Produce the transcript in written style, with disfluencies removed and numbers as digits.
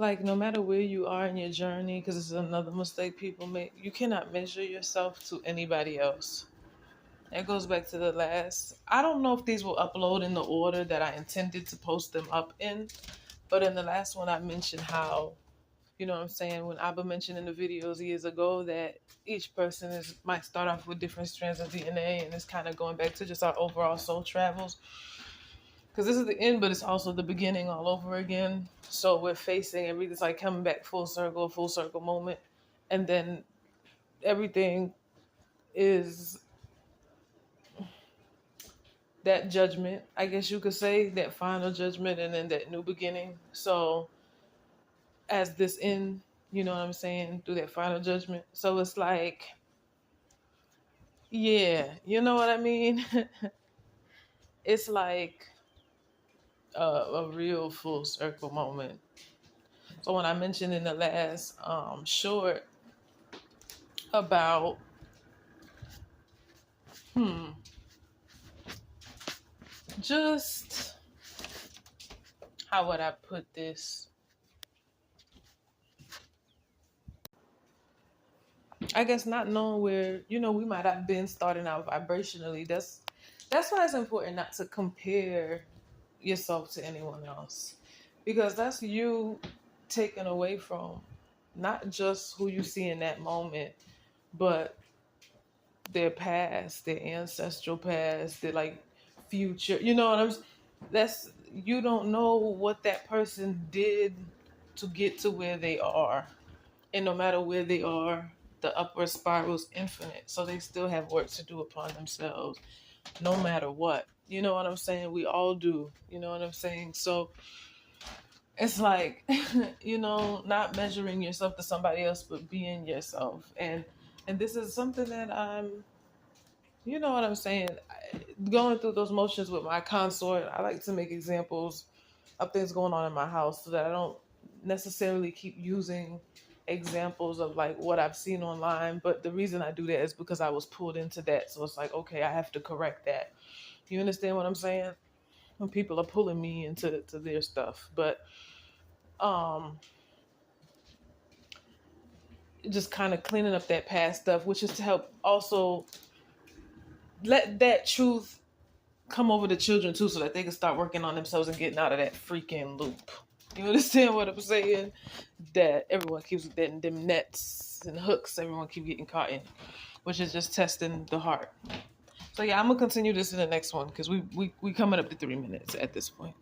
Like, no matter where you are in your journey, because this is another mistake people make, you cannot measure yourself to anybody else. It goes back to the last. I don't know if these will upload in the order that I intended to post them up in, but in the last one, I mentioned how, you know what I'm saying, when Abba mentioned in the videos years ago that each person might start off with different strands of DNA, and it's kind of going back to just our overall soul travels. Because this is the end, but it's also the beginning all over again. So we're facing everything's like coming back full circle moment. And then everything is that judgment, I guess you could say, that final judgment, and then that new beginning. So as this end, you know what I'm saying, through that final judgment. So it's like, yeah, you know what I mean? It's like a real full circle moment. So when I mentioned in the last short about just how would I put this? I guess not knowing where, we might have been starting out vibrationally. That's why it's important not to compare yourself to anyone else. Because that's you taken away from not just who you see in that moment, but their past, their ancestral past, their like future. You know what I'm saying? That's You don't know what that person did to get to where they are. And no matter where they are, the upward spiral is infinite. So they still have work to do upon themselves, no matter what. You know what I'm saying? We all do. You know what I'm saying? So it's like, not measuring yourself to somebody else, but being yourself. And this is something that you know what I'm saying? Going through those motions with my consort, I like to make examples of things going on in my house so that I don't necessarily keep using examples of like what I've seen online. But the reason I do that is because I was pulled into that. So it's like, okay, I have to correct that. You understand what I'm saying? When people are pulling me into their stuff. But just kind of cleaning up that past stuff, which is to help also let that truth come over the children too, so that they can start working on themselves and getting out of that freaking loop. You understand what I'm saying? That everyone keeps getting them nets and hooks. Everyone keep getting caught in, which is just testing the heart. So yeah, I'm gonna continue this in the next one because we coming up to 3 minutes at this point.